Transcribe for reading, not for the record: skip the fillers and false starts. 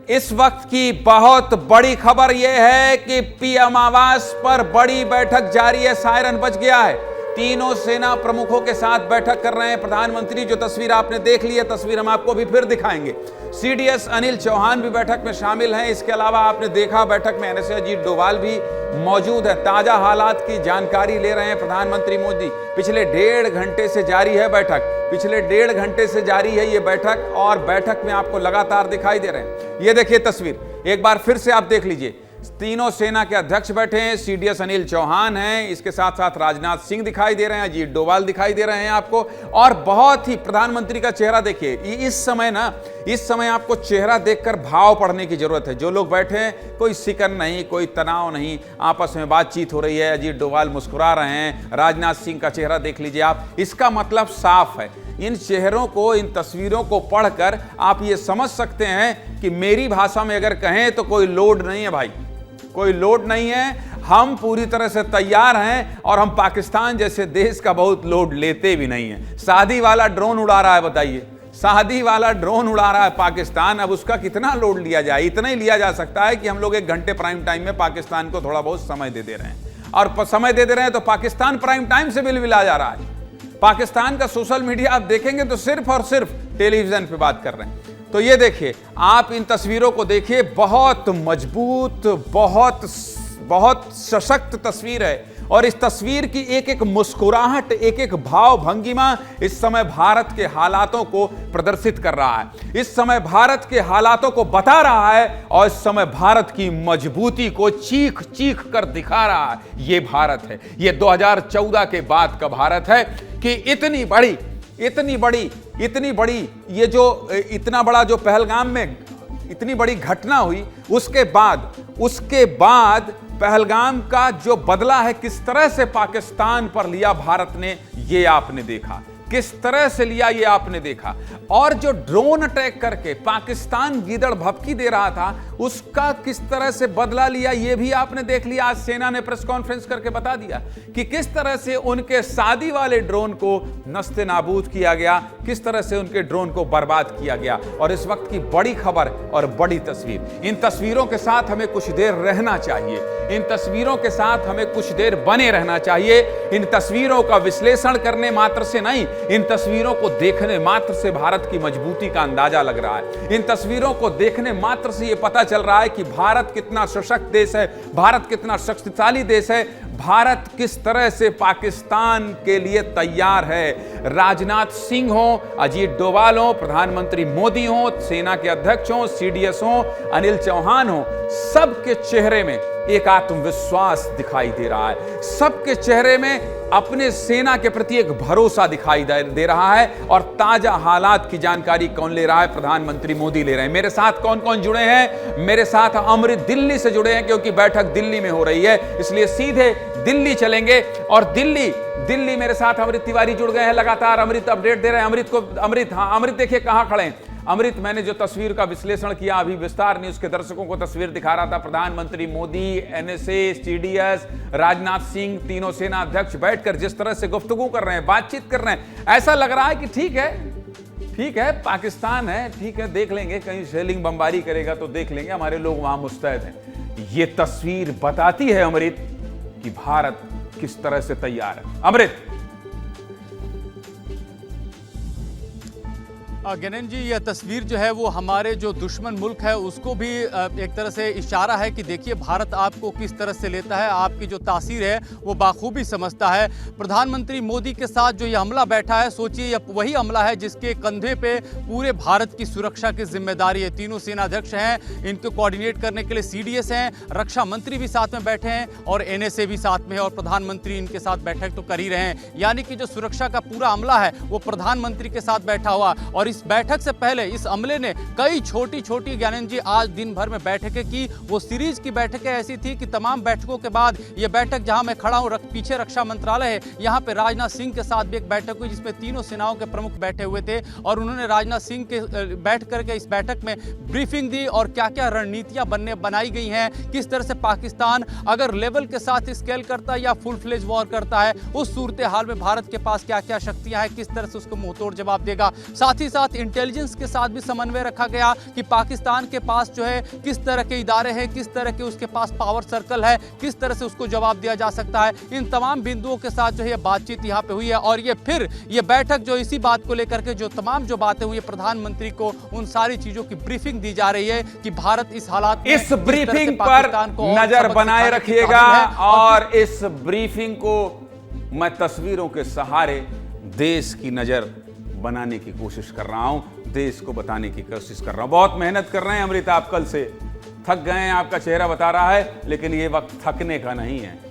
इस वक्त की बहुत बड़ी खबर यह है कि पीएम आवास पर बड़ी बैठक जारी है। सायरन बज गया है। तीनों सेना प्रमुखों के साथ बैठक कर रहे हैं प्रधानमंत्री। जो तस्वीर आपने देख ली है, तस्वीर हम आपको भी फिर दिखाएंगे। सीडीएस अनिल चौहान भी बैठक में शामिल हैं। इसके अलावा आपने देखा बैठक में एनएसए अजीत डोभाल भी मौजूद है। ताजा हालात की जानकारी ले रहे हैं प्रधानमंत्री मोदी। पिछले 1.5 घंटे से जारी है बैठक, पिछले 1.5 घंटे से जारी है ये बैठक, और बैठक में आपको लगातार दिखाई दे रहे हैं। ये देखिए तस्वीर, एक बार फिर से आप देख लीजिए। तीनों सेना के अध्यक्ष बैठे हैं। सीडीएस अनिल चौहान हैं, इसके साथ साथ राजनाथ सिंह दिखाई दे रहे हैं, अजीत डोभाल दिखाई दे रहे हैं आपको। और बहुत ही प्रधानमंत्री का चेहरा देखिए। इस समय आपको चेहरा देखकर भाव पढ़ने की जरूरत है। जो लोग बैठे हैं, कोई सिकन नहीं, कोई तनाव नहीं, आपस में बातचीत हो रही है। अजीत डोभाल मुस्कुरा रहे हैं, राजनाथ सिंह का चेहरा देख लीजिए आप। इसका मतलब साफ है। इन चेहरों को, इन तस्वीरों को पढ़कर आप ये समझ सकते हैं कि मेरी भाषा में अगर कहें तो कोई लोड नहीं है भाई, कोई लोड नहीं है। हम पूरी तरह से तैयार हैं और हम पाकिस्तान जैसे देश का बहुत लोड लेते भी नहीं है। शादी वाला ड्रोन उड़ा रहा है, बताइए, शादी वाला ड्रोन उड़ा रहा है पाकिस्तान। अब उसका कितना लोड लिया जाए? इतना ही लिया जा सकता है कि हम लोग 1 घंटे प्राइम टाइम में पाकिस्तान को थोड़ा बहुत समय दे रहे हैं, और समय दे रहे हैं तो पाकिस्तान प्राइम टाइम से बिलबिला जा रहा है। पाकिस्तान का सोशल मीडिया आप देखेंगे तो सिर्फ और सिर्फ टेलीविजन पे बात कर रहे हैं। तो ये देखिए, आप इन तस्वीरों को देखिए, बहुत मजबूत, बहुत सशक्त तस्वीर है। और इस तस्वीर की एक एक मुस्कुराहट, एक एक भाव भंगिमा इस समय भारत के हालातों को प्रदर्शित कर रहा है। इस समय भारत के हालातों को बता रहा है, और इस समय भारत की मजबूती को चीख चीख कर दिखा रहा है। ये भारत है, ये 2014 के बाद का भारत है कि इतनी बड़ी ये जो इतना बड़ा जो पहलगाम में इतनी बड़ी घटना हुई, उसके बाद पहलगाम का जो बदला है, किस तरह से पाकिस्तान पर लिया भारत ने, ये आपने देखा। किस तरह से लिया ये आपने देखा। और जो ड्रोन अटैक करके पाकिस्तान गीदड़ भभकी दे रहा था, उसका किस तरह से बदला लिया ये भी आपने देख लिया। आज सेना ने प्रेस कॉन्फ्रेंस करके बता दिया कि किस तरह से उनके शादी वाले ड्रोन को नस्ते नाबूद किया गया, किस तरह से उनके ड्रोन को बर्बाद किया गया। और इस वक्त की बड़ी खबर और बड़ी तस्वीर, इन तस्वीरों के साथ हमें कुछ देर रहना चाहिए, इन तस्वीरों के साथ हमें कुछ देर बने रहना चाहिए। इन तस्वीरों का विश्लेषण करने मात्र से नहीं, इन तस्वीरों को देखने मात्र से भारत की मजबूती का अंदाजा लग रहा है। इन तस्वीरों को देखने मात्र से यह पता चल रहा है कि भारत कितना सशक्त देश है, भारत कितना शक्तिशाली देश है, भारत किस तरह से पाकिस्तान के लिए तैयार है। राजनाथ सिंह हो, अजीत डोभाल हो, प्रधानमंत्री मोदी हो, सेना के अध्यक्ष हो, सीडीएस हो, अनिल चौहान हो, सबके चेहरे में एक आत्मविश्वास दिखाई दे रहा है। सबके चेहरे में अपने सेना के प्रति एक भरोसा दिखाई दे रहा है। और ताजा हालात की जानकारी कौन ले रहा है? प्रधानमंत्री मोदी ले रहे हैं। मेरे साथ कौन कौन जुड़े हैं? मेरे साथ अमृत दिल्ली से जुड़े हैं, क्योंकि बैठक दिल्ली में हो रही है, इसलिए सीधे दिल्ली चलेंगे। और दिल्ली मेरे साथ अमृत तिवारी जुड़ गए हैं लगातार। अमृत अपडेट दे रहे हैं। अमृत देखिए कहां खड़े हैं। अमृत, मैंने जो तस्वीर का विश्लेषण किया अभी विस्तार न्यूज के दर्शकों को तस्वीर दिखा रहा था। प्रधानमंत्री मोदी, एनएसए, सीडीएस, राजनाथ सिंह, तीनों सेना अध्यक्ष बैठकर जिस तरह से गुफ्तगू कर रहे हैं, बातचीत कर रहे हैं, ऐसा लग रहा है कि ठीक है पाकिस्तान है, ठीक है, देख लेंगे, कहीं शेलिंग बमबारी करेगा तो देख लेंगे, हमारे लोग वहां मुस्तैद हैं। ये तस्वीर बताती है अमृत कि भारत किस तरह से तैयार है। अमृत। गगन जी, यह तस्वीर जो है वो हमारे जो दुश्मन मुल्क है उसको भी एक तरह से इशारा है कि देखिए भारत आपको किस तरह से लेता है, आपकी जो तासीर है वो बाखूबी समझता है। प्रधानमंत्री मोदी के साथ जो ये हमला बैठा है, सोचिए यह वही हमला है जिसके कंधे पे पूरे भारत की सुरक्षा की जिम्मेदारी है। तीनों सेनाध्यक्ष हैं, इनको कोऑर्डिनेट करने के लिए सीडीएस हैं, रक्षा मंत्री भी साथ में बैठे हैं, और एनएसए भी साथ में है, और प्रधानमंत्री इनके साथ बैठक तो कर ही रहे हैं। यानी कि जो सुरक्षा का पूरा अमला है वो प्रधानमंत्री के साथ बैठा हुआ। और इस बैठक से पहले इस अमले ने कई छोटी ज्ञानंद जी आज दिन भर में बैठकें की। वो सीरीज की बैठकें ऐसी थी कि तमाम बैठकों के बाद ये बैठक जहां मैं खड़ा हूं, पीछे रक्षा मंत्रालय है, यहां पे राजनाथ सिंह के साथ भी एक बैठक हुई जिसमें तीनों सेनाओं के प्रमुख बैठे हुए थे। और उन्होंने राजनाथ सिंह के बैठ करके इस बैठक में ब्रीफिंग दी और क्या क्या रणनीतियां बनाई गई हैं, किस तरह से पाकिस्तान अगर लेवल के साथ स्केल करता है या फुल फ्लेज वॉर करता है, उस सूरत हाल में भारत के पास क्या क्या शक्तियां हैं, किस तरह से उसको मुंहतोड़ जवाब देगा। साथ ही साथ इंटेलिजेंस के साथ भी समन्वय रखा गया कि पाकिस्तान के पास जो है किस तरह के इदारे हैं, किस तरह के उसके पास पावर सर्कल है, किस तरह से उसको जवाब दिया जा सकता है। इन तमाम बिंदुओं के साथ जो है बातचीत यहाँ पे हुई है और ये बैठक जो इसी बात को लेकर के जो तमाम जो बातें हुई है, प्रधानमंत्री को उन सारी चीजों की ब्रीफिंग दी जा रही है कि भारत इस हालात में इस ब्रीफिंग पर नजर बनाए रखिएगा और इस ब्रीफिंग को मैं तस्वीरों के सहारे देश की नजर बनाने की कोशिश कर रहा हूं, देश को बताने की कोशिश कर रहा हूं। बहुत मेहनत कर रहे हैं अमृता, आप कल से थक गए हैं, आपका चेहरा बता रहा है, लेकिन ये वक्त थकने का नहीं है।